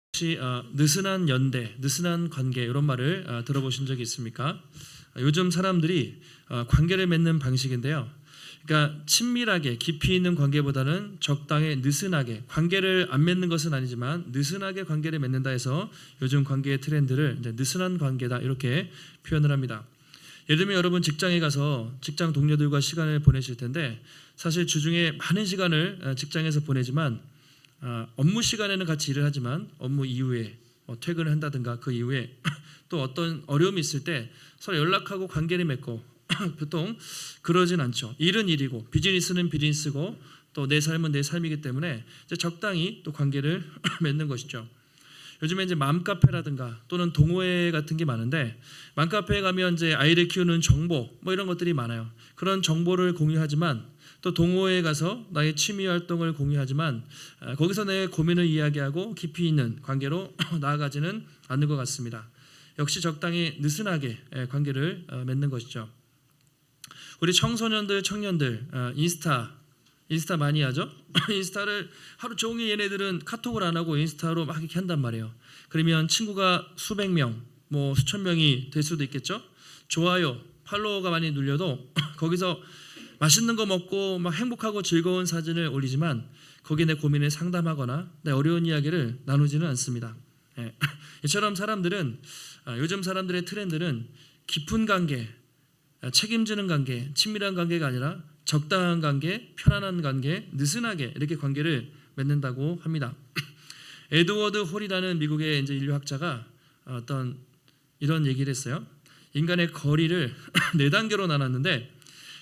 혹시 느슨한 연대, 느슨한 관계 이런 말을 들어보신 적이 있습니까? 요즘 사람들이 관계를 맺는 방식인데요. 그러니까 친밀하게 깊이 있는 관계보다는 적당히 느슨하게, 관계를 안 맺는 것은 아니지만 느슨하게 관계를 맺는다 해서 요즘 관계의 트렌드를 이제 느슨한 관계다 이렇게 표현을 합니다. 예를 들면 여러분 직장에 가서 직장 동료들과 시간을 보내실 텐데 사실 주중에 많은 시간을 직장에서 보내지만 업무 시간에는 같이 일을 하지만 업무 이후에 퇴근을 한다든가 그 이후에 또 어떤 어려움이 있을 때 서로 연락하고 관계를 맺고 보통 그러진 않죠. 일은 일이고 비즈니스는 비즈니스고 또 내 삶은 내 삶이기 때문에 이제 적당히 또 관계를 맺는 것이죠. 요즘에 이제 맘카페라든가 또는 동호회 같은 게 많은데 맘카페에 가면 이제 아이를 키우는 정보 뭐 이런 것들이 많아요. 그런 정보를 공유하지만 또 동호회에 가서 나의 취미 활동을 공유하지만 거기서 내 고민을 이야기하고 깊이 있는 관계로 나아가지는 않는 것 같습니다. 역시 적당히 느슨하게 관계를 맺는 것이죠. 우리 청소년들, 청년들 인스타 많이 하죠? 인스타를 하루 종일 얘네들은 카톡을 안 하고 인스타로 막 이렇게 한단 말이에요. 그러면 친구가 수백 명, 뭐 수천 명이 될 수도 있겠죠? 좋아요, 팔로워가 많이 눌려도 거기서 맛있는 거 먹고 막 행복하고 즐거운 사진을 올리지만 거기에 내 고민을 상담하거나 내 어려운 이야기를 나누지는 않습니다. 이처럼 사람들은 요즘 사람들의 트렌드는 깊은 관계, 책임지는 관계, 친밀한 관계가 아니라 적당한 관계, 편안한 관계, 느슨하게 이렇게 관계를 맺는다고 합니다. 에드워드 홀이라는 미국의 이제 인류학자가 어떤 이런 얘기를 했어요. 인간의 거리를 네 단계로 나눴는데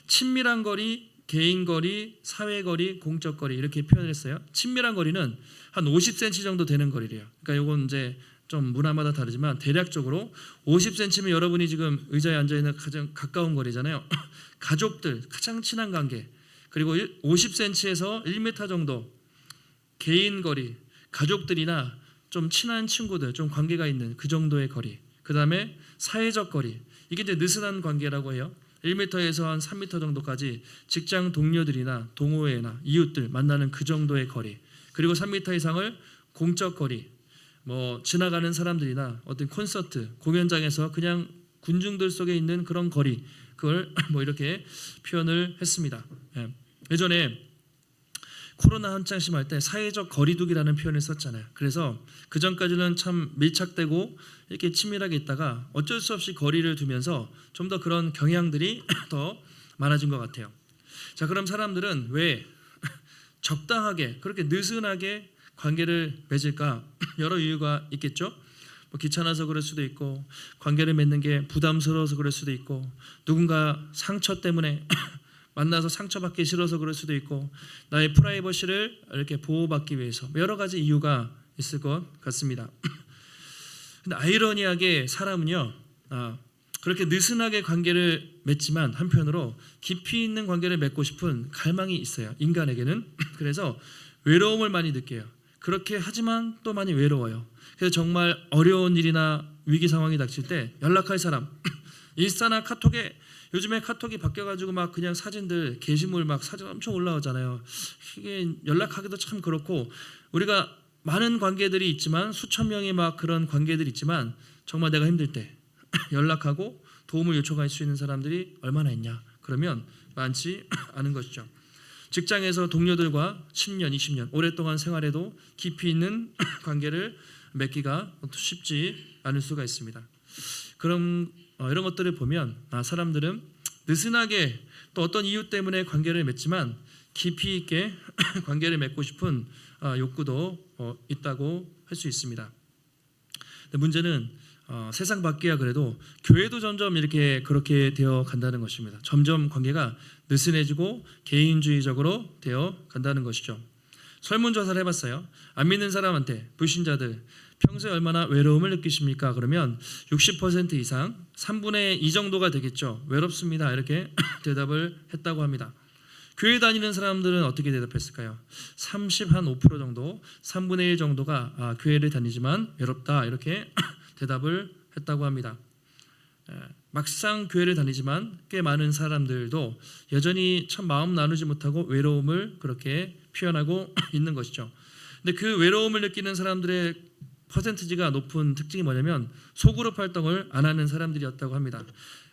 친밀한 거리, 개인 거리, 사회 거리, 공적 거리 이렇게 표현을 했어요. 친밀한 거리는 한 50cm 정도 되는 거리래요. 그러니까 이건 이제 좀 문화마다 다르지만 대략적으로 50cm면 여러분이 지금 의자에 앉아 있는 가장 가까운 거리잖아요. 가족들, 가장 친한 관계. 그리고 50cm에서 1m 정도 개인 거리, 가족들이나 좀 친한 친구들, 좀 관계가 있는 그 정도의 거리. 그다음에 사회적 거리. 이게 이제 느슨한 관계라고 해요. 1m에서 한 3m 정도까지 직장 동료들이나 동호회나 이웃들 만나는 그 정도의 거리. 그리고 3m 이상을 공적 거리. 뭐 지나가는 사람들이나 어떤 콘서트, 공연장에서 그냥 군중들 속에 있는 그런 거리. 그걸 뭐 이렇게 표현을 했습니다. 예전에 코로나 한창 심할 때 사회적 거리두기라는 표현을 썼잖아요. 그래서 그 전까지는 참 밀착되고 이렇게 친밀하게 있다가 어쩔 수 없이 거리를 두면서 좀 더 그런 경향들이 더 많아진 것 같아요. 자, 그럼 사람들은 왜 적당하게 그렇게 느슨하게 관계를 맺을까? 여러 이유가 있겠죠. 뭐 귀찮아서 그럴 수도 있고 관계를 맺는 게 부담스러워서 그럴 수도 있고 누군가 상처 때문에 만나서 상처받기 싫어서 그럴 수도 있고 나의 프라이버시를 이렇게 보호받기 위해서 여러 가지 이유가 있을 것 같습니다. 근데 아이러니하게 사람은요 그렇게 느슨하게 관계를 맺지만 한편으로 깊이 있는 관계를 맺고 싶은 갈망이 있어요. 인간에게는. 그래서 외로움을 많이 느껴요. 그렇게 하지만 또 많이 외로워요. 그래서 정말 어려운 일이나 위기 상황이 닥칠 때 연락할 사람 인스타나 카톡에 요즘에 카톡이 바뀌어가지고 막 그냥 사진들 게시물 막 사진 엄청 올라오잖아요. 이게 연락하기도 참 그렇고 우리가 많은 관계들이 있지만 수천 명의 막 그런 관계들이 있지만 정말 내가 힘들 때 연락하고 도움을 요청할 수 있는 사람들이 얼마나 있냐? 그러면 많지 않은 것이죠. 직장에서 동료들과 10년, 20년 오랫동안 생활해도 깊이 있는 관계를 맺기가 쉽지 않을 수가 있습니다. 그럼 이런 것들을 보면 사람들은 느슨하게 또 어떤 이유 때문에 관계를 맺지만 깊이 있게 관계를 맺고 싶은 욕구도 있다고 할 수 있습니다. 근데 문제는 세상 밖이야 그래도 교회도 점점 이렇게 그렇게 되어 간다는 것입니다. 점점 관계가 느슨해지고 개인주의적으로 되어 간다는 것이죠. 설문조사를 해봤어요. 안 믿는 사람한테 불신자들 평소에 얼마나 외로움을 느끼십니까? 그러면 60% 이상 3분의 2 정도가 되겠죠. 외롭습니다. 이렇게 대답을 했다고 합니다. 교회 다니는 사람들은 어떻게 대답했을까요? 30% 정도 3분의 1 정도가 교회를 다니지만 외롭다 이렇게 대답을 했다고 합니다. 막상 교회를 다니지만 꽤 많은 사람들도 여전히 참 마음 나누지 못하고 외로움을 그렇게 표현하고 있는 것이죠. 근데 그 외로움을 느끼는 사람들의 퍼센티지가 높은 특징이 뭐냐면 소그룹 활동을 안 하는 사람들이었다고 합니다.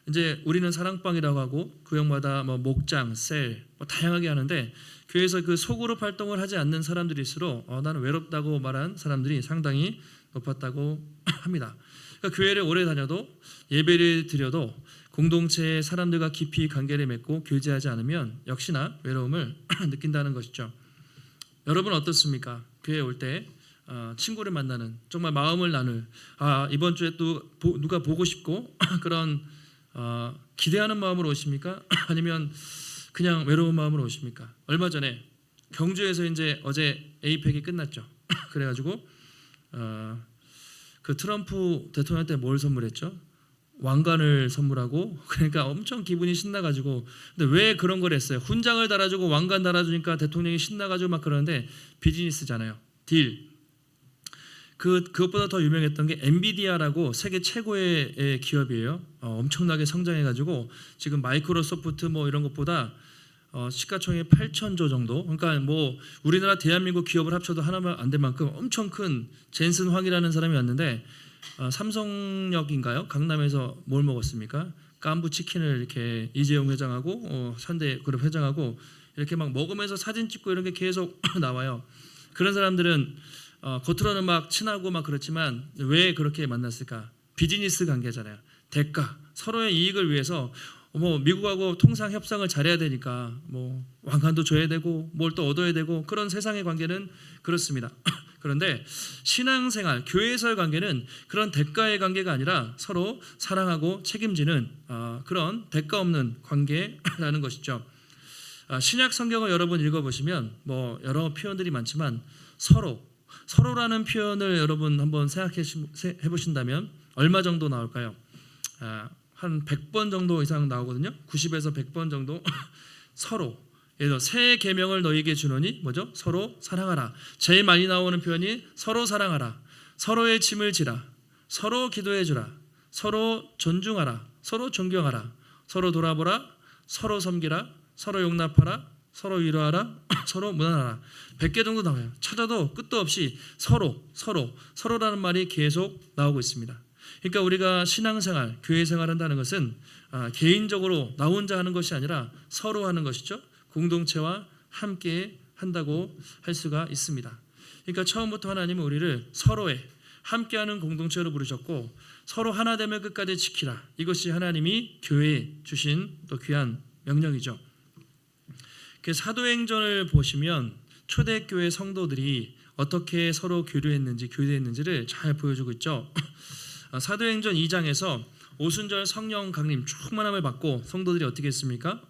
이제 우리는 사랑방이라고 하고 구역마다 뭐 목장, 셀 뭐 다양하게 하는데 교회에서 그 소그룹 활동을 하지 않는 사람들일수록 나는 외롭다고 말한 사람들이 상당히 높았다고 합니다. 그러니까 교회를 오래 다녀도 예배를 드려도 공동체의 사람들과 깊이 관계를 맺고 교제하지 않으면 역시나 외로움을 느낀다는 것이죠. 여러분 어떻습니까? 교회에 올 때 친구를 만나는 정말 마음을 나눌 이번 주에 또 누가 보고 싶고 그런 기대하는 마음으로 오십니까? 아니면 그냥 외로운 마음으로 오십니까? 얼마 전에 경주에서 이제 어제 에이펙이 끝났죠. 그래가지고 그 트럼프 대통령한테 뭘 선물했죠? 왕관을 선물하고 그러니까 엄청 기분이 신나가지고 근데 왜 그런 걸 했어요? 훈장을 달아주고 왕관 달아주니까 대통령이 신나가지고 막 그러는데 비즈니스잖아요. 딜. 그것보다 더 유명했던 게 엔비디아라고 세계 최고의 기업이에요. 엄청나게 성장해가지고 지금 마이크로소프트 뭐 이런 것보다 시가총액 8천조 정도. 그러니까 뭐 우리나라 대한민국 기업을 합쳐도 하나만 안 될 만큼 엄청 큰 젠슨 황이라는 사람이 왔는데 삼성역인가요? 강남에서 뭘 먹었습니까? 깐부 치킨을 이렇게 이재용 회장하고 현대그룹 회장하고 이렇게 막 먹으면서 사진 찍고 이런 게 계속 나와요. 그런 사람들은 겉으로는 막 친하고 막 그렇지만 왜 그렇게 만났을까? 비즈니스 관계잖아요. 대가, 서로의 이익을 위해서 뭐 미국하고 통상 협상을 잘해야 되니까 뭐 왕관도 줘야 되고 뭘 또 얻어야 되고 그런 세상의 관계는 그렇습니다. 그런데 신앙생활, 교회에서의 관계는 그런 대가의 관계가 아니라 서로 사랑하고 책임지는 그런 대가 없는 관계라는 것이죠. 신약 성경을 여러분 읽어보시면 뭐 여러 표현들이 많지만 서로라는 표현을 여러분 한번 생각해 보신다면 얼마 정도 나올까요? 한 100번 정도 이상 나오거든요. 90에서 100번 정도 서로. 예를 들어 새 계명을 너희에게 주노니 뭐죠? 서로 사랑하라. 제일 많이 나오는 표현이 서로 사랑하라. 서로의 짐을 지라. 서로 기도해 주라. 서로 존중하라. 서로 존경하라. 서로 돌아보라. 서로 섬기라. 서로 용납하라. 서로 위로하라. 서로 무난하라. 100개 정도 나와요. 찾아도 끝도 없이 서로라는 말이 계속 나오고 있습니다. 그러니까 우리가 신앙생활, 교회생활 한다는 것은 개인적으로 나 혼자 하는 것이 아니라 서로 하는 것이죠. 공동체와 함께 한다고 할 수가 있습니다. 그러니까 처음부터 하나님은 우리를 서로의 함께하는 공동체로 부르셨고 서로 하나 되면 끝까지 지키라. 이것이 하나님이 교회에 주신 또 귀한 명령이죠. 사도행전을 보시면 초대교회 성도들이 어떻게 서로 교류했는지를 잘 보여주고 있죠. 사도행전 2장에서 오순절 성령 강림 충만함을 받고 성도들이 어떻게 했습니까?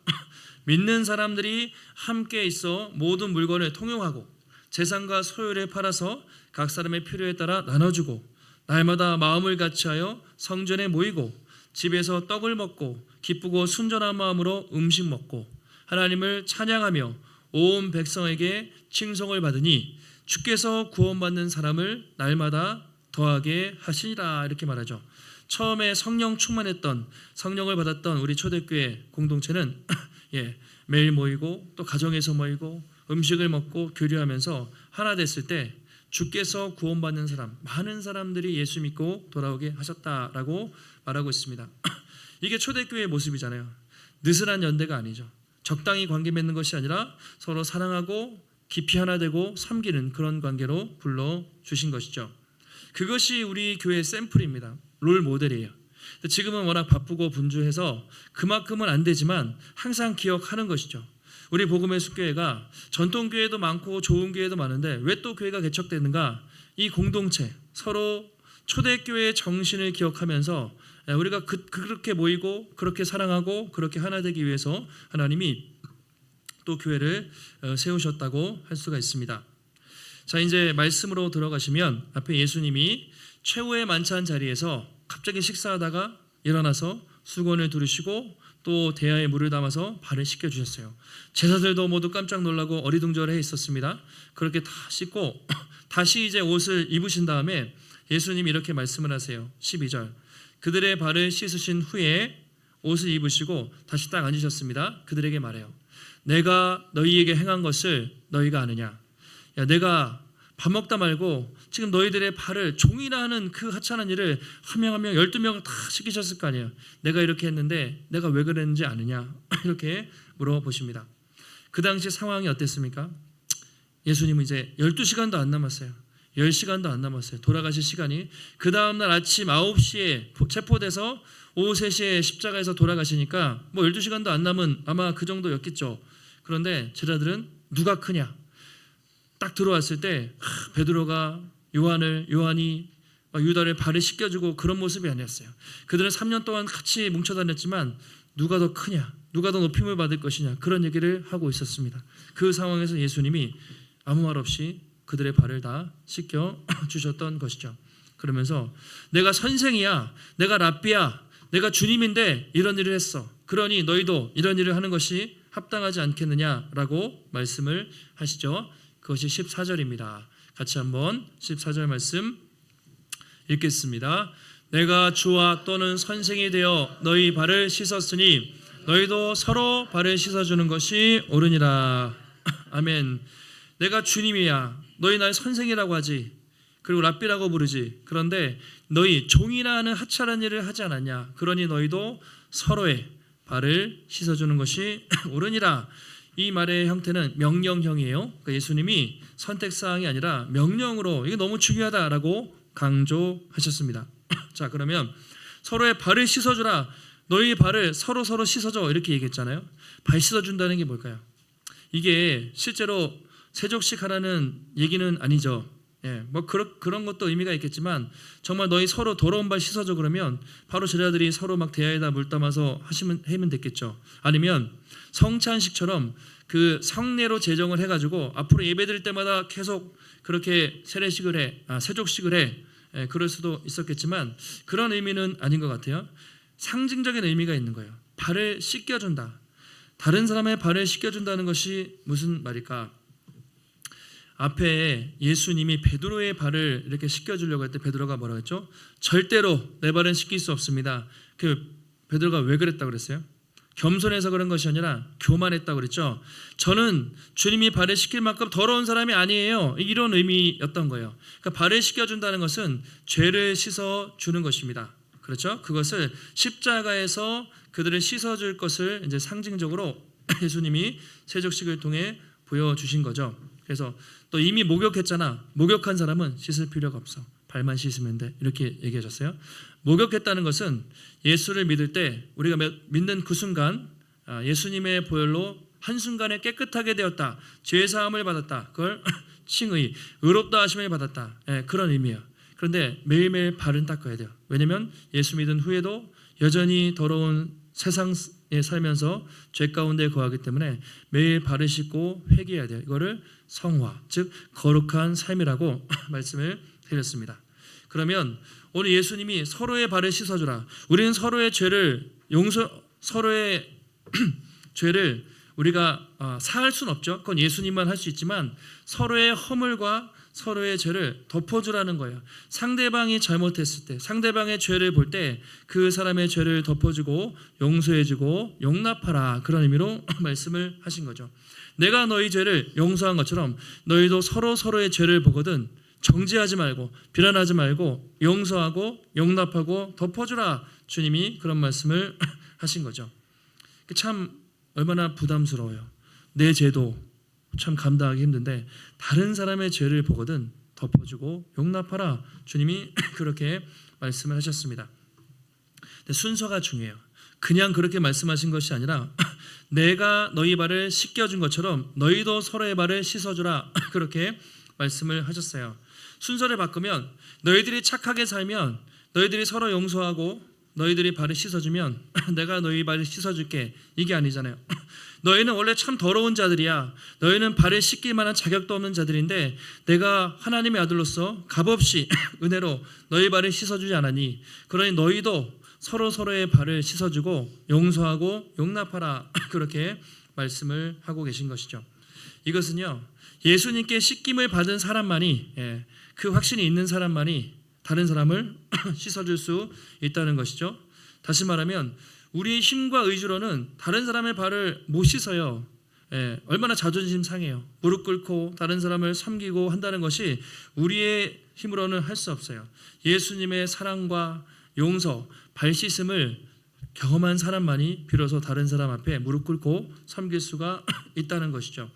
믿는 사람들이 함께 있어 모든 물건을 통용하고 재산과 소유를 팔아서 각 사람의 필요에 따라 나눠주고 날마다 마음을 같이하여 성전에 모이고 집에서 떡을 먹고 기쁘고 순전한 마음으로 음식 먹고 하나님을 찬양하며 온 백성에게 칭송을 받으니 주께서 구원받는 사람을 날마다 더하게 하시니라 이렇게 말하죠. 처음에 성령 충만했던 성령을 받았던 우리 초대교회 공동체는 매일 모이고 또 가정에서 모이고 음식을 먹고 교류하면서 하나 됐을 때 주께서 구원받는 사람 많은 사람들이 예수 믿고 돌아오게 하셨다라고 말하고 있습니다. 이게 초대교회의 모습이잖아요. 느슨한 연대가 아니죠. 적당히 관계 맺는 것이 아니라 서로 사랑하고 깊이 하나 되고 섬기는 그런 관계로 불러주신 것이죠. 그것이 우리 교회의 샘플입니다. 롤 모델이에요. 지금은 워낙 바쁘고 분주해서 그만큼은 안 되지만 항상 기억하는 것이죠. 우리 복음의 숲교회가 전통교회도 많고 좋은 교회도 많은데 왜 또 교회가 개척되는가? 이 공동체, 서로 초대교회의 정신을 기억하면서 우리가 그렇게 모이고 그렇게 사랑하고 그렇게 하나 되기 위해서 하나님이 또 교회를 세우셨다고 할 수가 있습니다. 자, 이제 말씀으로 들어가시면 앞에 예수님이 최후의 만찬 자리에서 갑자기 식사하다가 일어나서 수건을 두르시고 또 대야에 물을 담아서 발을 씻겨주셨어요. 제자들도 모두 깜짝 놀라고 어리둥절해 있었습니다. 그렇게 다 씻고 다시 이제 옷을 입으신 다음에 예수님이 이렇게 말씀을 하세요. 12절 그들의 발을 씻으신 후에 옷을 입으시고 다시 딱 앉으셨습니다. 그들에게 말해요. 내가 너희에게 행한 것을 너희가 아느냐? 야, 내가 밥 먹다 말고 지금 너희들의 발을 종이라 하는 그 하찮은 일을 한 명 한 명 12명을 다 시키셨을 거 아니에요. 내가 이렇게 했는데 내가 왜 그랬는지 아느냐 이렇게 물어보십니다. 그 당시 상황이 어땠습니까? 예수님은 이제 12시간도 안 남았어요. 10시간도 안 남았어요. 돌아가실 시간이. 그 다음날 아침 9시에 체포돼서 오후 3시에 십자가에서 돌아가시니까 뭐 12시간도 안 남은 아마 그 정도였겠죠. 그런데 제자들은 누가 크냐? 딱 들어왔을 때 베드로가 요한이 유다를 발을 씻겨주고 그런 모습이 아니었어요. 그들은 3년 동안 같이 뭉쳐 다녔지만 누가 더 크냐? 누가 더 높임을 받을 것이냐? 그런 얘기를 하고 있었습니다. 그 상황에서 예수님이 아무 말 없이 그들의 발을 다 씻겨 주셨던 것이죠. 그러면서 내가 선생이야, 내가 랍비야, 내가 주님인데 이런 일을 했어. 그러니 너희도 이런 일을 하는 것이 합당하지 않겠느냐라고 말씀을 하시죠. 그것이 14절입니다. 같이 한번 14절 말씀 읽겠습니다. 내가 주와 또는 선생이 되어 너희 발을 씻었으니 너희도 서로 발을 씻어주는 것이 옳으니라. 아멘. 내가 주님이야. 너희 날 선생이라고 하지. 그리고 랍비라고 부르지. 그런데 너희 종이라 하는 하찮은 일을 하지 않았냐. 그러니 너희도 서로의 발을 씻어주는 것이 옳으니라. 이 말의 형태는 명령형이에요. 그러니까 예수님이 선택사항이 아니라 명령으로 이게 너무 중요하다라고 강조하셨습니다. 자, 그러면 서로의 발을 씻어주라. 너희 발을 서로 씻어줘 이렇게 얘기했잖아요. 발 씻어준다는 게 뭘까요? 이게 실제로 세족식 하라는 얘기는 아니죠. 예, 뭐 그런 것도 의미가 있겠지만 정말 너희 서로 더러운 발 씻어줘 그러면 바로 제자들이 서로 막 대야에다 물 담아서 하면 됐겠죠. 아니면 성찬식처럼 그 성례로 제정을 해가지고 앞으로 예배드릴 때마다 계속 그렇게 세족식을 해. 예, 그럴 수도 있었겠지만 그런 의미는 아닌 것 같아요. 상징적인 의미가 있는 거예요. 발을 씻겨준다. 다른 사람의 발을 씻겨준다는 것이 무슨 말일까? 앞에 예수님이 베드로의 발을 이렇게 씻겨주려고 할 때 베드로가 뭐라고 했죠? 절대로 내 발은 씻길 수 없습니다. 그 베드로가 왜 그랬다고 그랬어요? 겸손해서 그런 것이 아니라 교만했다고 그랬죠. 저는 주님이 발을 씻길 만큼 더러운 사람이 아니에요. 이런 의미였던 거예요. 그러니까 발을 씻겨준다는 것은 죄를 씻어주는 것입니다. 그렇죠? 그것을 십자가에서 그들을 씻어줄 것을 이제 상징적으로 예수님이 세족식을 통해 보여주신 거죠. 그래서 또 이미 목욕했잖아. 목욕한 사람은 씻을 필요가 없어. 발만 씻으면 돼. 이렇게 얘기하셨어요. 목욕했다는 것은 예수를 믿을 때 우리가 믿는 그 순간 예수님의 보혈로 한순간에 깨끗하게 되었다. 죄사함을 받았다. 그걸 칭의, 의롭다 하심을 받았다. 그런 의미예요. 그런데 매일매일 발은 닦아야 돼요. 왜냐하면 예수 믿은 후에도 여전히 더러운 세상에 살면서 죄 가운데 거하기 때문에 매일 발을 씻고 회개해야 돼요. 이거를 성화, 즉 거룩한 삶이라고 말씀을 드렸습니다. 그러면 오늘 예수님이 서로의 발을 씻어주라. 우리는 서로의 죄를 서로의 죄를 우리가 사할 수는 없죠. 그건 예수님만 할 수 있지만 서로의 허물과 서로의 죄를 덮어주라는 거예요. 상대방이 잘못했을 때, 상대방의 죄를 볼 때 그 사람의 죄를 덮어주고 용서해주고 용납하라. 그런 의미로 말씀을 하신 거죠. 내가 너희 죄를 용서한 것처럼 너희도 서로의 죄를 보거든 정죄하지 말고 비난하지 말고 용서하고 용납하고 덮어주라. 주님이 그런 말씀을 하신 거죠. 참 얼마나 부담스러워요. 내 죄도 참 감당하기 힘든데 다른 사람의 죄를 보거든 덮어주고 용납하라. 주님이 그렇게 말씀을 하셨습니다. 근데 순서가 중요해요. 그냥 그렇게 말씀하신 것이 아니라 내가 너희 발을 씻겨준 것처럼 너희도 서로의 발을 씻어주라. 그렇게 말씀을 하셨어요. 순서를 바꾸면 너희들이 착하게 살면 너희들이 서로 용서하고 너희들이 발을 씻어주면 내가 너희 발을 씻어줄게. 이게 아니잖아요. 너희는 원래 참 더러운 자들이야. 너희는 발을 씻길 만한 자격도 없는 자들인데 내가 하나님의 아들로서 값없이 은혜로 너희 발을 씻어주지 않았니? 그러니 너희도 서로의 발을 씻어주고 용서하고 용납하라. 그렇게 말씀을 하고 계신 것이죠. 이것은요, 예수님께 씻김을 받은 사람만이, 그 확신이 있는 사람만이 다른 사람을 씻어줄 수 있다는 것이죠. 다시 말하면 우리의 힘과 의지로는 다른 사람의 발을 못 씻어요. 얼마나 자존심 상해요. 무릎 꿇고 다른 사람을 섬기고 한다는 것이 우리의 힘으로는 할 수 없어요. 예수님의 사랑과 용서, 발 씻음을 경험한 사람만이 비로소 다른 사람 앞에 무릎 꿇고 섬길 수가 있다는 것이죠.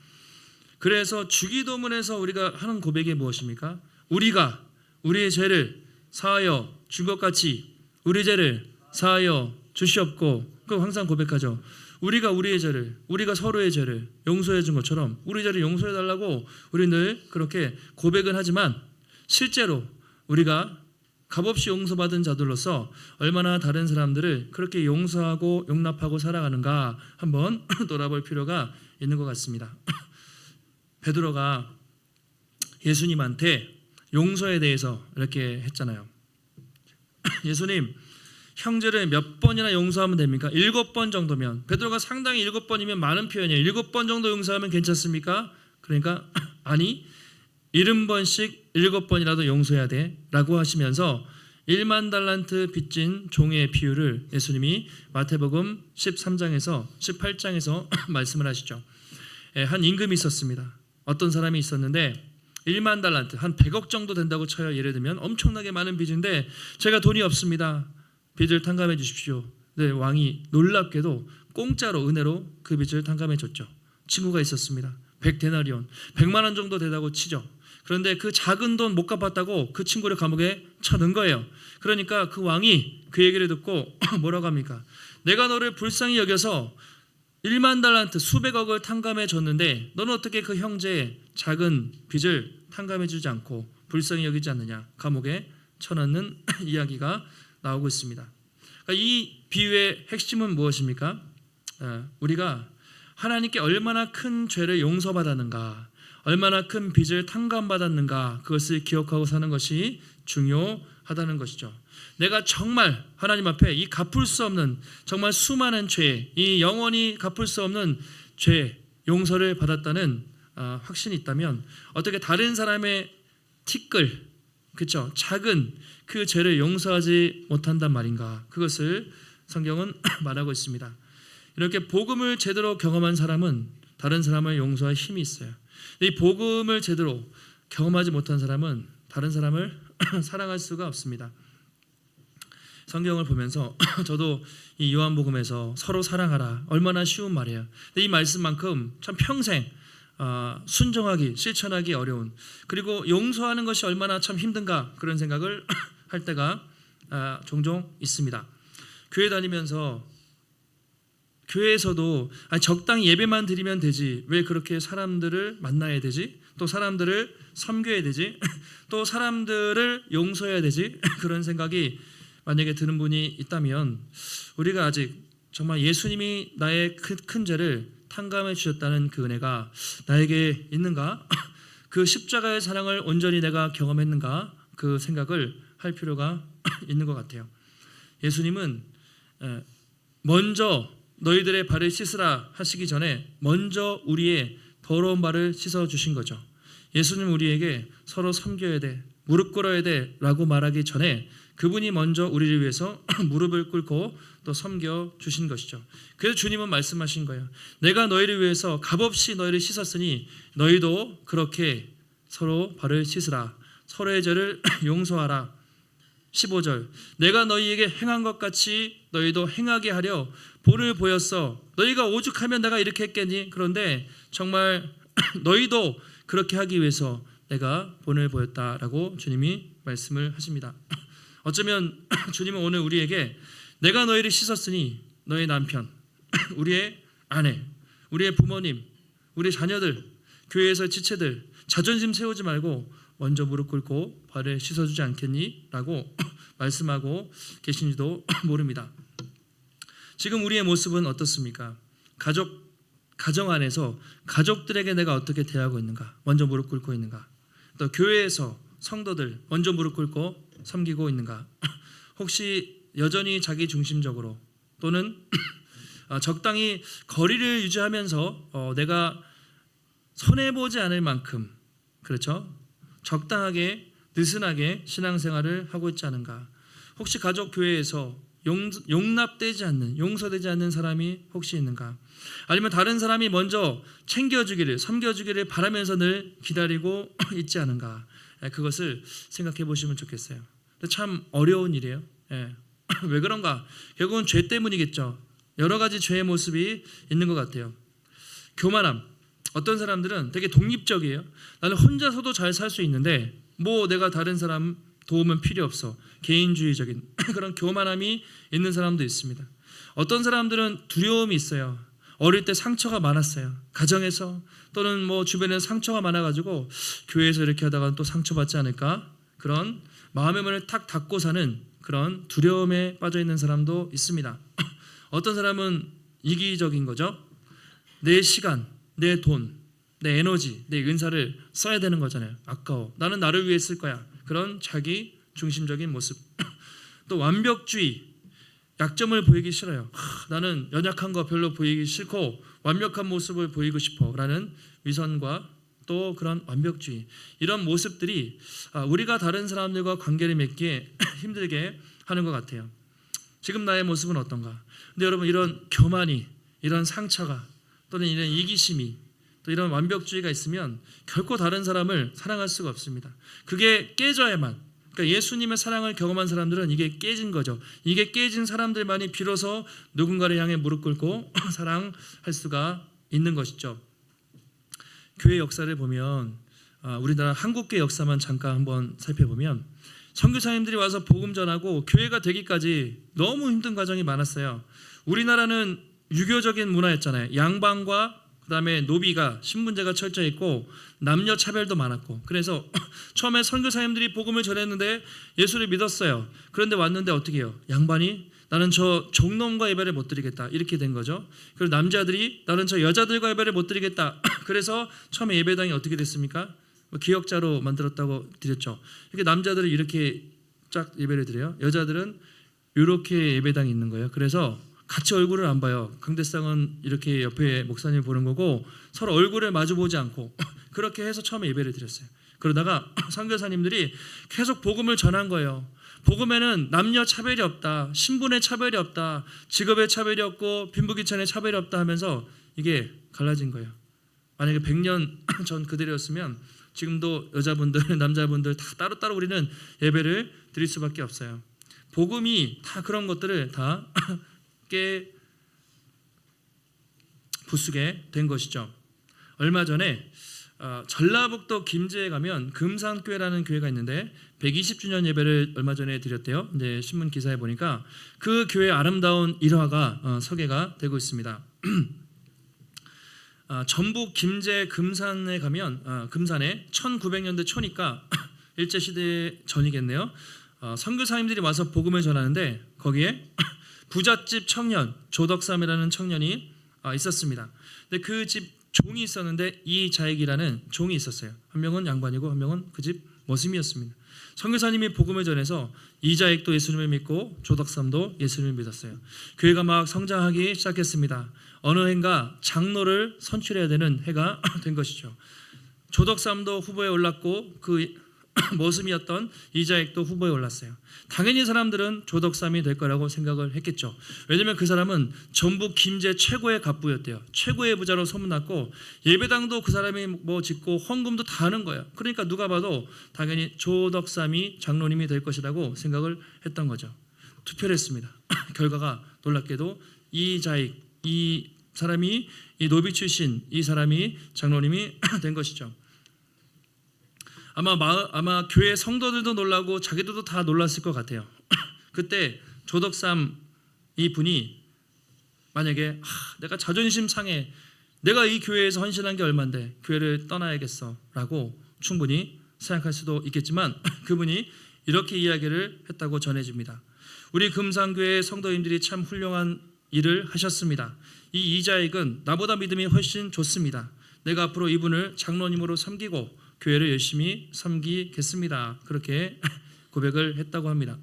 그래서 주기도문에서 우리가 하는 고백이 무엇입니까? 우리가 우리의 죄를 사하여 준 것 같이 우리 죄를 사하여 주시옵고, 그 항상 고백하죠. 우리가 우리의 죄를, 우리가 서로의 죄를 용서해 준 것처럼 우리 죄를 용서해 달라고 우리 늘 그렇게 고백은 하지만, 실제로 우리가 값없이 용서받은 자들로서 얼마나 다른 사람들을 그렇게 용서하고 용납하고 살아가는가 한번 돌아볼 필요가 있는 것 같습니다. 베드로가 예수님한테 용서에 대해서 이렇게 했잖아요. 예수님, 형제를 몇 번이나 용서하면 됩니까? 7번 정도면. 베드로가 상당히 7번이면 많은 표현이에요. 7번 정도 용서하면 괜찮습니까? 그러니까 아니, 70번씩 7번이라도 용서해야 돼 라고 하시면서 1만 달란트 빚진 종의 비유를 예수님이 마태복음 13장에서 18장에서 말씀을 하시죠. 한 임금이 있었습니다. 어떤 사람이 있었는데 1만 달란트, 한 100억 정도 된다고 쳐요. 예를 들면 엄청나게 많은 빚인데 제가 돈이 없습니다. 빚을 탕감해 주십시오. 네, 왕이 놀랍게도 공짜로 은혜로 그 빚을 탕감해 줬죠. 친구가 있었습니다. 100데나리온, 100만 원 정도 되다고 치죠. 그런데 그 작은 돈 못 갚았다고 그 친구를 감옥에 쳐넣은 거예요. 그러니까 그 왕이 그 얘기를 듣고 뭐라고 합니까? 내가 너를 불쌍히 여겨서 1만 달란트 수백억을 탕감해 줬는데 너는 어떻게 그 형제의 작은 빚을 탕감해 주지 않고 불쌍히 여기지 않느냐. 감옥에 쳐넣는 이야기가 나오고 있습니다. 그러니까 이 비유의 핵심은 무엇입니까? 우리가 하나님께 얼마나 큰 죄를 용서받았는가, 얼마나 큰 빚을 탕감받았는가, 그것을 기억하고 사는 것이 중요하다는 것이죠. 내가 정말 하나님 앞에 이 갚을 수 없는 정말 수많은 죄, 이 영원히 갚을 수 없는 죄 용서를 받았다는 확신이 있다면 어떻게 다른 사람의 티끌, 그렇죠? 작은 그 죄를 용서하지 못한단 말인가? 그것을 성경은 말하고 있습니다. 이렇게 복음을 제대로 경험한 사람은 다른 사람을 용서할 힘이 있어요. 이 복음을 제대로 경험하지 못한 사람은 다른 사람을 사랑할 수가 없습니다. 성경을 보면서 저도 이 요한복음에서 서로 사랑하라, 얼마나 쉬운 말이에요. 근데 이 말씀만큼 참 평생 순종하기, 실천하기 어려운, 그리고 용서하는 것이 얼마나 참 힘든가 그런 생각을 할 때가 종종 있습니다. 교회 다니면서 교회에서도 적당히 예배만 드리면 되지, 왜 그렇게 사람들을 만나야 되지, 또 사람들을 섬겨야 되지, 또 사람들을 용서해야 되지, 그런 생각이 만약에 드는 분이 있다면 우리가 아직 정말 예수님이 나의 큰 죄를 탕감해 주셨다는 그 은혜가 나에게 있는가, 그 십자가의 사랑을 온전히 내가 경험했는가, 그 생각을 할 필요가 있는 것 같아요. 예수님은 먼저 너희들의 발을 씻으라 하시기 전에 먼저 우리의 더러운 발을 씻어 주신 거죠. 예수님 우리에게 서로 섬겨야 돼, 무릎 꿇어야 돼 라고 말하기 전에 그분이 먼저 우리를 위해서 무릎을 꿇고 또 섬겨 주신 것이죠. 그래서 주님은 말씀하신 거예요. 내가 너희를 위해서 값없이 너희를 씻었으니 너희도 그렇게 서로 발을 씻으라, 서로의 죄를 용서하라. 15절, 내가 너희에게 행한 것 같이 너희도 행하게 하려 본을 보였어. 너희가 오죽하면 내가 이렇게 했겠니? 그런데 정말 너희도 그렇게 하기 위해서 내가 본을 보였다라고 주님이 말씀을 하십니다. 어쩌면 주님은 오늘 우리에게 내가 너희를 씻었으니 너희 남편, 우리의 아내, 우리의 부모님, 우리 자녀들, 교회에서 지체들 자존심 세우지 말고 먼저 무릎 꿇고 발을 씻어주지 않겠니? 라고 말씀하고 계신지도 모릅니다. 지금 우리의 모습은 어떻습니까? 가정 안에서 가족들에게 내가 어떻게 대하고 있는가? 먼저 무릎 꿇고 있는가? 또 교회에서 성도들 먼저 무릎 꿇고 섬기고 있는가? 혹시 여전히 자기 중심적으로 또는 적당히 거리를 유지하면서 내가 손해보지 않을 만큼, 그렇죠? 적당하게 느슨하게 신앙생활을 하고 있지 않은가? 혹시 가족 교회에서 용납되지 않는, 용서되지 않는 사람이 혹시 있는가? 아니면 다른 사람이 먼저 챙겨주기를, 섬겨주기를 바라면서 늘 기다리고 있지 않은가? 그것을 생각해 보시면 좋겠어요. 참 어려운 일이에요. 왜 그런가? 결국은 죄 때문이겠죠. 여러 가지 죄의 모습이 있는 것 같아요. 교만함. 어떤 사람들은 되게 독립적이에요. 나는 혼자서도 잘 살 수 있는데 뭐 내가 다른 사람 도움은 필요 없어. 개인주의적인 그런 교만함이 있는 사람도 있습니다. 어떤 사람들은 두려움이 있어요. 어릴 때 상처가 많았어요. 가정에서 또는 뭐 주변에 상처가 많아가지고 교회에서 이렇게 하다가 또 상처받지 않을까? 그런 마음의 문을 탁 닫고 사는 그런 두려움에 빠져 있는 사람도 있습니다. 어떤 사람은 이기적인 거죠. 내 시간, 내 돈, 내 에너지, 내 은사를 써야 되는 거잖아요. 아까워. 나는 나를 위해 쓸 거야. 그런 자기 중심적인 모습. 또 완벽주의, 약점을 보이기 싫어요. 나는 연약한 거 별로 보이기 싫고 완벽한 모습을 보이고 싶어 라는 위선과 또 그런 완벽주의, 이런 모습들이 우리가 다른 사람들과 관계를 맺기에 힘들게 하는 것 같아요. 지금 나의 모습은 어떤가? 근데 여러분, 이런 교만이, 이런 상처가, 또는 이런 이기심이, 또 이런 완벽주의가 있으면 결코 다른 사람을 사랑할 수가 없습니다. 그게 깨져야만, 그러니까 예수님의 사랑을 경험한 사람들은 이게 깨진 거죠. 이게 깨진 사람들만이 비로소 누군가를 향해 무릎 꿇고 사랑할 수가 있는 것이죠. 교회 역사를 보면, 우리나라 한국교회 역사만 잠깐 한번 살펴보면 선교사님들이 와서 복음 전하고 교회가 되기까지 너무 힘든 과정이 많았어요. 우리나라는 유교적인 문화였잖아요. 양반과 그다음에 노비가 신분제가 철저히 있고 남녀 차별도 많았고, 그래서 처음에 선교사님들이 복음을 전했는데 예수를 믿었어요. 그런데 왔는데 어떻게 해요? 양반이 나는 저 종놈과 예배를 못 드리겠다, 이렇게 된 거죠. 그리고 남자들이 나는 저 여자들과 예배를 못 드리겠다. 그래서 처음에 예배당이 어떻게 됐습니까? 기역자로 만들었다고 드렸죠. 이렇게 남자들은 이렇게 쫙 예배를 드려요. 여자들은 이렇게 예배당이 있는 거예요. 그래서 같이 얼굴을 안 봐요. 강대상은 이렇게 옆에 목사님 보는 거고 서로 얼굴을 마주 보지 않고 그렇게 해서 처음에 예배를 드렸어요. 그러다가 선교사님들이 계속 복음을 전한 거예요. 복음에는 남녀 차별이 없다, 신분의 차별이 없다, 직업의 차별이 없고 빈부귀천의 차별이 없다 하면서 이게 갈라진 거예요. 만약에 100년 전 그대로였으면 지금도 여자분들, 남자분들 다 따로따로 우리는 예배를 드릴 수밖에 없어요. 복음이 다 그런 것들을 다 부수게 된 것이죠. 얼마 전에 전라북도 김제에 가면 금산교회라는 교회가 있는데 120주년 예배를 얼마 전에 드렸대요. 이제 신문 기사에 보니까 그 교회의 아름다운 일화가 소개가 되고 있습니다. 전북 김제 금산에 가면 금산에 1900년대 초니까 일제시대 전이겠네요. 선교사님들이 와서 복음을 전하는데 거기에 부잣집 청년 조덕삼이라는 청년이 있었습니다. 근데 그 집 종이 있었는데 이자익이라는 종이 있었어요. 한 명은 양반이고 한 명은 그 집 머슴이었습니다. 선교사님이 복음을 전해서 이자익도 예수님을 믿고 조덕삼도 예수님을 믿었어요. 교회가 막 성장하기 시작했습니다. 어느 해인가 장로를 선출해야 되는 해가 된 것이죠. 조덕삼도 후보에 올랐고 그 머슴이었던 이자익도 후보에 올랐어요. 당연히 사람들은 조덕삼이 될 거라고 생각을 했겠죠. 왜냐하면 그 사람은 전북 김제 최고의 갑부였대요. 최고의 부자로 소문났고 예배당도 그 사람이 뭐 짓고 헌금도 다 하는 거예요. 그러니까 누가 봐도 당연히 조덕삼이 장로님이 될 것이라고 생각을 했던 거죠. 투표를 했습니다. 결과가 놀랍게도 이자익, 이 사람이, 이 노비 출신 이 사람이 장로님이 된 것이죠. 아마 교회 성도들도 놀라고 자기들도 다 놀랐을 것 같아요. 그때 조덕삼 이 분이 만약에 내가 자존심 상해, 내가 이 교회에서 헌신한 게 얼만데 교회를 떠나야겠어 라고 충분히 생각할 수도 있겠지만 그분이 이렇게 이야기를 했다고 전해집니다. 우리 금산교회 성도님들이 참 훌륭한 일을 하셨습니다. 이 이자익은 나보다 믿음이 훨씬 좋습니다. 내가 앞으로 이분을 장로님으로 섬기고 교회를 열심히 섬기겠습니다. 그렇게 고백을 했다고 합니다.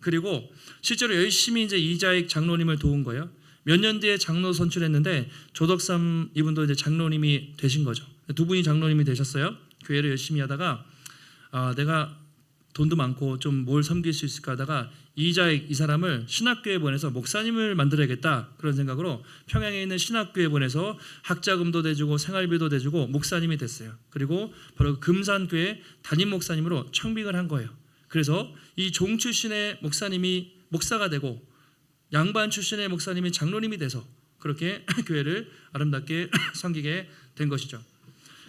그리고 실제로 열심히 이제 이자익 장로님을 도운 거예요. 몇 년 뒤에 장로 선출했는데 조덕삼 이분도 이제 장로님이 되신 거죠. 두 분이 장로님이 되셨어요. 교회를 열심히 하다가 내가 돈도 많고 좀 뭘 섬길 수 있을까 하다가 이 사람을 신학교에 보내서 목사님을 만들어야겠다 그런 생각으로 평양에 있는 신학교에 보내서 학자금도 대주고 생활비도 대주고 목사님이 됐어요. 그리고 바로 금산교회 담임 목사님으로 청빙을 한 거예요. 그래서 이 종 출신의 목사님이 목사가 되고 양반 출신의 목사님이 장로님이 돼서 그렇게 교회를 아름답게 섬기게 된 것이죠.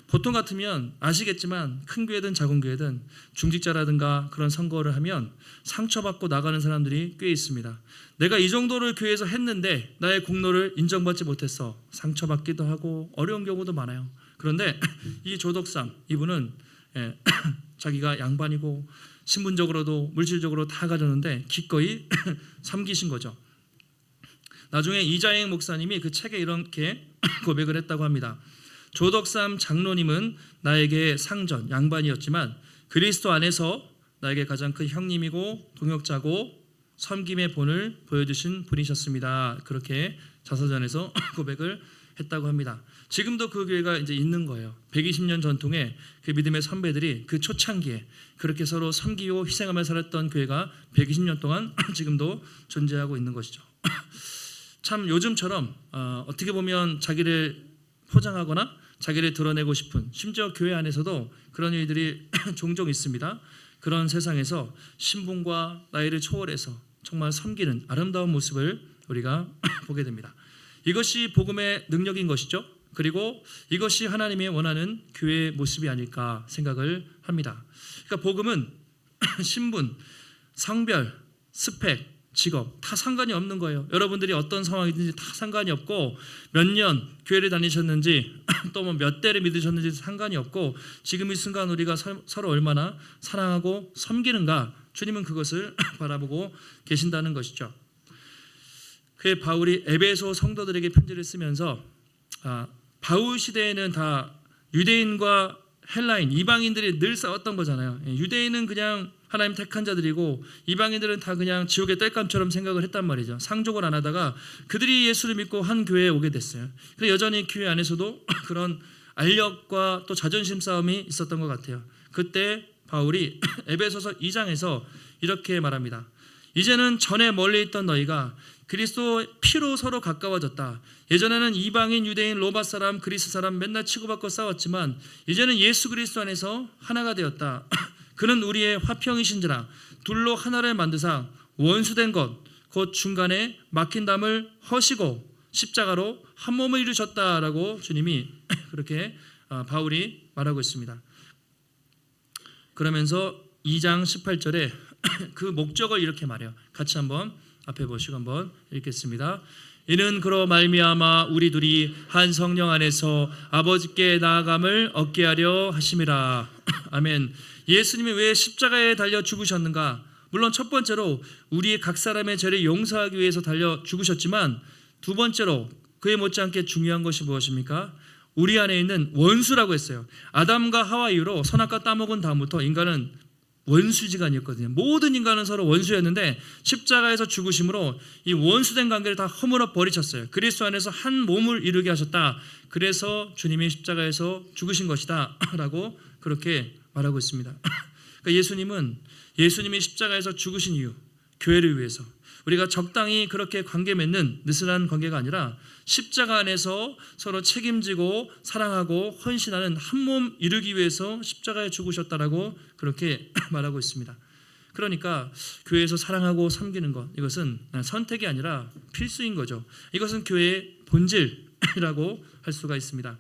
보통 같으면 아시겠지만 큰 교회든 작은 교회든 중직자라든가 그런 선거를 하면 상처받고 나가는 사람들이 꽤 있습니다. 내가 이 정도를 교회에서 했는데 나의 공로를 인정받지 못했어. 상처받기도 하고 어려운 경우도 많아요. 그런데 이 조덕삼 이분은 자기가 양반이고 신분적으로도 물질적으로 다 가졌는데 기꺼이 섬기신 거죠. 나중에 이자행 목사님이 그 책에 이렇게 고백을 했다고 합니다. 조덕삼 장로님은 나에게 상전 양반이었지만 그리스도 안에서 나에게 가장 큰 형님이고 동역자고 섬김의 본을 보여주신 분이셨습니다. 그렇게 자서전에서 고백을 했다고 합니다. 지금도 그 교회가 이제 있는 거예요. 120년 전통의 그 믿음의 선배들이 그 초창기에 그렇게 서로 섬기고 희생하며 살았던 교회가 120년 동안 지금도 존재하고 있는 것이죠. 참 요즘처럼 어떻게 보면 자기를 포장하거나 자기를 드러내고 싶은 심지어 교회 안에서도 그런 일들이 종종 있습니다. 그런 세상에서 신분과 나이를 초월해서 정말 섬기는 아름다운 모습을 우리가 보게 됩니다. 이것이 복음의 능력인 것이죠. 그리고 이것이 하나님이 원하는 교회의 모습이 아닐까 생각을 합니다. 그러니까 복음은 신분, 성별, 스펙, 직업 다 상관이 없는 거예요. 여러분들이 어떤 상황이든지 다 상관이 없고 몇 년 교회를 다니셨는지 또 뭐 몇 대를 믿으셨는지 상관이 없고 지금 이 순간 우리가 서로 얼마나 사랑하고 섬기는가 주님은 그것을 바라보고 계신다는 것이죠. 그의 바울이 에베소 성도들에게 편지를 쓰면서 바울 시대에는 다 유대인과 헬라인, 이방인들이 늘 싸웠던 거잖아요. 유대인은 그냥 하나님 택한 자들이고 이방인들은 다 그냥 지옥의 땔감처럼 생각을 했단 말이죠. 상종을 안 하다가 그들이 예수를 믿고 한 교회에 오게 됐어요. 그런데 여전히 교회 안에서도 그런 알력과 또 자존심 싸움이 있었던 것 같아요. 그때 바울이 에베소서 2장에서 이렇게 말합니다. 이제는 전에 멀리 있던 너희가 그리스도 피로 서로 가까워졌다. 예전에는 이방인, 유대인, 로마 사람, 그리스 사람 맨날 치고받고 싸웠지만 이제는 예수 그리스도 안에서 하나가 되었다. 그는 우리의 화평이신지라 둘로 하나를 만드사 원수된 것 곧 중간에 막힌 담을 허시고 십자가로 한 몸을 이루셨다라고 주님이 그렇게 바울이 말하고 있습니다. 그러면서 2장 18절에 그 목적을 이렇게 말해요. 같이 한번 앞에 보시고 한번 읽겠습니다. 이는 그로 말미암아 우리 둘이 한 성령 안에서 아버지께 나아감을 얻게 하려 하심이라. 아멘. 예수님이 왜 십자가에 달려 죽으셨는가? 물론 첫 번째로 우리의 각 사람의 죄를 용서하기 위해서 달려 죽으셨지만 두 번째로 그에 못지않게 중요한 것이 무엇입니까? 우리 안에 있는 원수라고 했어요. 아담과 하와 이후로 선악과 따먹은 다음부터 인간은 원수지간이었거든요. 모든 인간은 서로 원수였는데 십자가에서 죽으심으로 이 원수된 관계를 다 허물어 버리셨어요. 그리스도 안에서 한 몸을 이루게 하셨다. 그래서 주님이 십자가에서 죽으신 것이다 라고 그렇게 말하고 있습니다. 그러니까 예수님이 십자가에서 죽으신 이유, 교회를 위해서 우리가 적당히 그렇게 관계 맺는 느슨한 관계가 아니라 십자가 안에서 서로 책임지고 사랑하고 헌신하는 한 몸 이루기 위해서 십자가에 죽으셨다라고 그렇게 말하고 있습니다. 그러니까 교회에서 사랑하고 섬기는 것, 이것은 선택이 아니라 필수인 거죠. 이것은 교회의 본질이라고 할 수가 있습니다.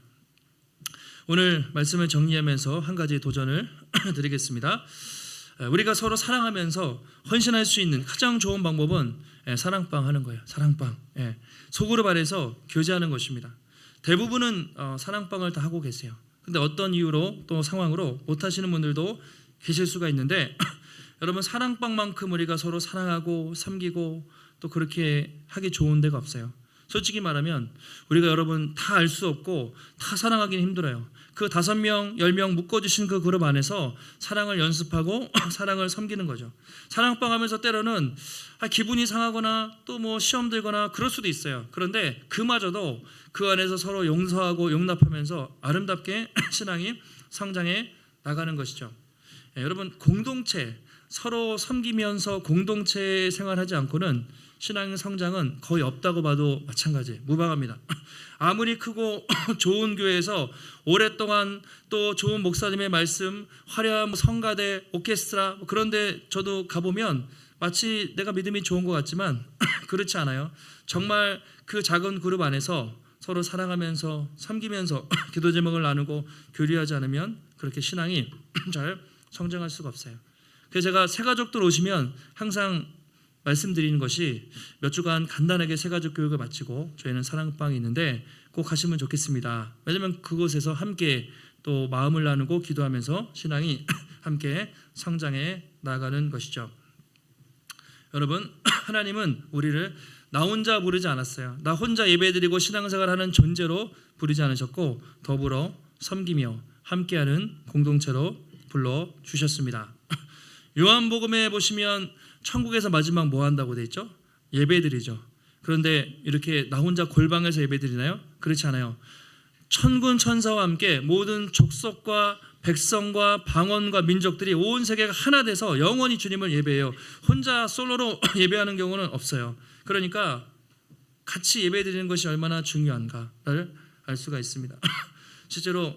오늘 말씀을 정리하면서 한 가지 도전을 드리겠습니다. 우리가 서로 사랑하면서 헌신할 수 있는 가장 좋은 방법은 사랑방 하는 거예요. 사랑방. 속으로 말해서 교제하는 것입니다. 대부분은 사랑방을 다 하고 계세요. 근데 어떤 이유로 또 상황으로 못 하시는 분들도 계실 수가 있는데 여러분 사랑방만큼 우리가 서로 사랑하고 섬기고 또 그렇게 하기 좋은 데가 없어요. 솔직히 말하면 우리가 여러분 다 알 수 없고 다 사랑하기는 힘들어요. 그 5명, 10명 묶어주신 그 그룹 안에서 사랑을 연습하고 사랑을 섬기는 거죠. 사랑방 하면서 때로는 기분이 상하거나 또 뭐 시험 들거나 그럴 수도 있어요. 그런데 그마저도 그 안에서 서로 용서하고 용납하면서 아름답게 신앙이 성장해 나가는 것이죠. 여러분 공동체, 서로 섬기면서 공동체 생활하지 않고는 신앙 성장은 거의 없다고 봐도 마찬가지예요. 무방합니다. 아무리 크고 좋은 교회에서 오랫동안 또 좋은 목사님의 말씀, 화려한 성가대, 오케스트라 그런데 저도 가보면 마치 내가 믿음이 좋은 것 같지만 그렇지 않아요. 정말 그 작은 그룹 안에서 서로 사랑하면서 섬기면서 기도 제목을 나누고 교류하지 않으면 그렇게 신앙이 잘 성장할 수가 없어요. 그래서 제가 새가족들 오시면 항상 말씀드리는 것이 몇 주간 간단하게 새가족 교육을 마치고 저희는 사랑방이 있는데 꼭 가시면 좋겠습니다. 왜냐하면 그곳에서 함께 또 마음을 나누고 기도하면서 신앙이 함께 성장해 나가는 것이죠. 여러분, 하나님은 우리를 나 혼자 부르지 않았어요. 나 혼자 예배드리고 신앙생활하는 존재로 부르지 않으셨고 더불어 섬기며 함께하는 공동체로 불러주셨습니다. 요한복음에 보시면 천국에서 마지막 뭐 한다고 돼 있죠? 예배드리죠. 그런데 이렇게 나 혼자 골방에서 예배드리나요? 그렇지 않아요. 천군 천사와 함께 모든 족속과 백성과 방언과 민족들이 온 세계가 하나 돼서 영원히 주님을 예배해요. 혼자 솔로로 예배하는 경우는 없어요. 그러니까 같이 예배드리는 것이 얼마나 중요한가를 알 수가 있습니다. 실제로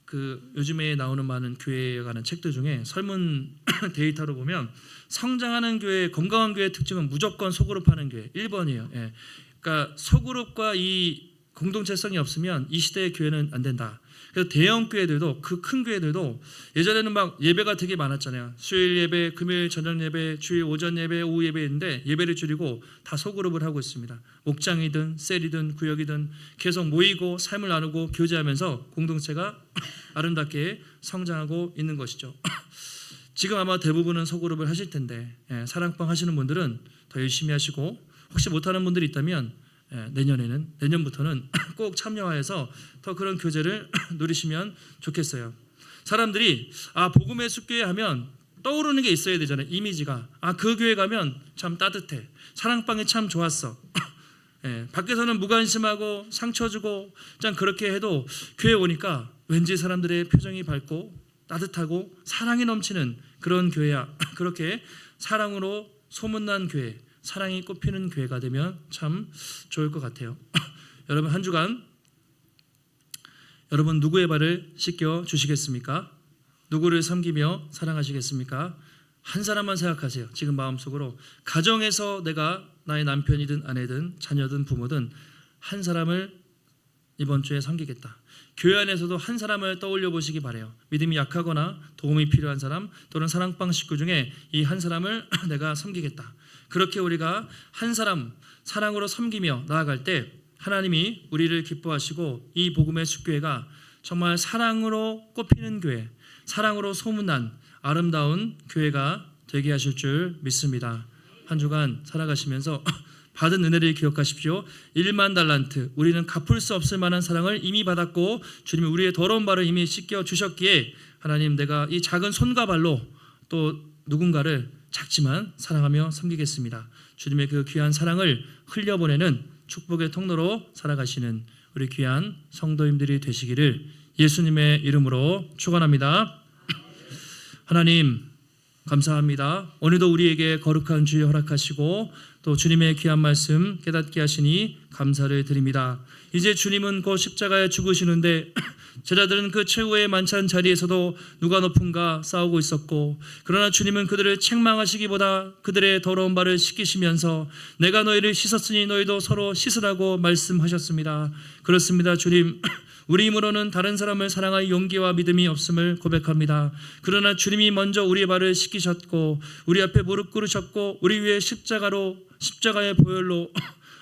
그 요즘에 나오는 많은 교회에 관한 책들 중에 설문 데이터로 보면 성장하는 교회, 건강한 교회의 특징은 무조건 소그룹 하는 교회 1번이에요. 예. 그러니까 소그룹과 이 공동체성이 없으면 이 시대의 교회는 안 된다. 그래서 대형 교회들도 그 큰 교회들도 예전에는 막 예배가 되게 많았잖아요. 수요일 예배, 금요일 저녁 예배, 주일 오전 예배, 오후 예배인데 예배를 줄이고 다 소그룹을 하고 있습니다. 목장이든 셀이든 구역이든 계속 모이고 삶을 나누고 교제하면서 공동체가 아름답게 성장하고 있는 것이죠. 지금 아마 대부분은 소그룹을 하실 텐데 사랑방 하시는 분들은 더 열심히 하시고 혹시 못하는 분들이 있다면 내년부터는 꼭 참여해서 더 그런 교제를 누리시면 좋겠어요. 사람들이 복음의 숲교회 하면 떠오르는 게 있어야 되잖아요. 이미지가 그 교회 가면 참 따뜻해. 사랑방이 참 좋았어. 밖에서는 무관심하고 상처 주고 참 그렇게 해도 교회 오니까 왠지 사람들의 표정이 밝고 따뜻하고 사랑이 넘치는 그런 교회야. 그렇게 사랑으로 소문난 교회, 사랑이 꽃피는 교회가 되면 참 좋을 것 같아요. 여러분 한 주간 여러분 누구의 발을 씻겨 주시겠습니까? 누구를 섬기며 사랑하시겠습니까? 한 사람만 생각하세요. 지금 마음속으로 가정에서 내가 나의 남편이든 아내든 자녀든 부모든 한 사람을 이번 주에 섬기겠다. 교회 안에서도 한 사람을 떠올려 보시기 바라요. 믿음이 약하거나 도움이 필요한 사람 또는 사랑방 식구 중에 이 한 사람을 내가 섬기겠다. 그렇게 우리가 한 사람 사랑으로 섬기며 나아갈 때 하나님이 우리를 기뻐하시고 이 복음의 숲교회가 정말 사랑으로 꽃피는 교회, 사랑으로 소문난 아름다운 교회가 되게 하실 줄 믿습니다. 한 주간 살아가시면서 받은 은혜를 기억하십시오. 1만 달란트, 우리는 갚을 수 없을 만한 사랑을 이미 받았고 주님이 우리의 더러운 발을 이미 씻겨 주셨기에 하나님 내가 이 작은 손과 발로 또 누군가를 작지만 사랑하며 섬기겠습니다. 주님의 그 귀한 사랑을 흘려보내는 축복의 통로로 살아가시는 우리 귀한 성도님들이 되시기를 예수님의 이름으로 축원합니다. 하나님 감사합니다. 오늘도 우리에게 거룩한 주여 허락하시고 또 주님의 귀한 말씀 깨닫게 하시니 감사를 드립니다. 이제 주님은 곧 십자가에 죽으시는데 제자들은 그 최후의 만찬 자리에서도 누가 높은가 싸우고 있었고 그러나 주님은 그들을 책망하시기보다 그들의 더러운 발을 씻기시면서 내가 너희를 씻었으니 너희도 서로 씻으라고 말씀하셨습니다. 그렇습니다. 주님 우리 힘으로는 다른 사람을 사랑할 용기와 믿음이 없음을 고백합니다. 그러나 주님이 먼저 우리의 발을 씻기셨고 우리 앞에 무릎 꿇으셨고 우리 위에 십자가의 보혈로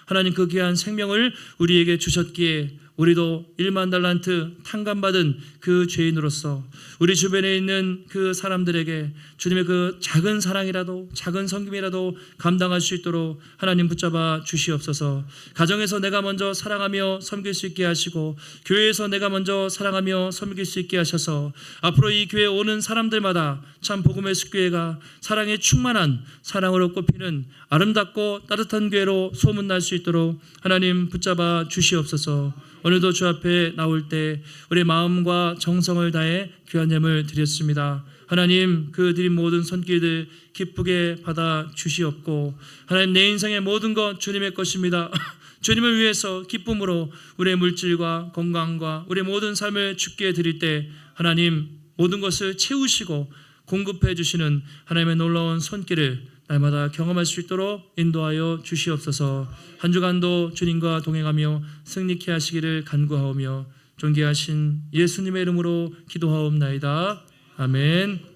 하나님 그 귀한 생명을 우리에게 주셨기에 우리도 1만 달란트 탕감받은 그 죄인으로서 우리 주변에 있는 그 사람들에게 주님의 그 작은 사랑이라도 작은 섬김이라도 감당할 수 있도록 하나님 붙잡아 주시옵소서. 가정에서 내가 먼저 사랑하며 섬길 수 있게 하시고 교회에서 내가 먼저 사랑하며 섬길 수 있게 하셔서 앞으로 이 교회에 오는 사람들마다 참 복음의 숲교회가 사랑에 충만한 사랑으로 꽃피는 아름답고 따뜻한 교회로 소문날 수 있도록 하나님 붙잡아 주시옵소서. 오늘도 주 앞에 나올 때 우리 마음과 정성을 다해 귀한 예물 드렸습니다. 하나님 그들이 모든 손길들 기쁘게 받아 주시옵고 하나님 내 인생의 모든 것 주님의 것입니다. 주님을 위해서 기쁨으로 우리의 물질과 건강과 우리의 모든 삶을 주께 드릴 때 하나님 모든 것을 채우시고 공급해 주시는 하나님의 놀라운 손길을 날마다 경험할 수 있도록 인도하여 주시옵소서. 한 주간도 주님과 동행하며 승리케 하시기를 간구하오며 존귀하신 예수님의 이름으로 기도하옵나이다. 아멘.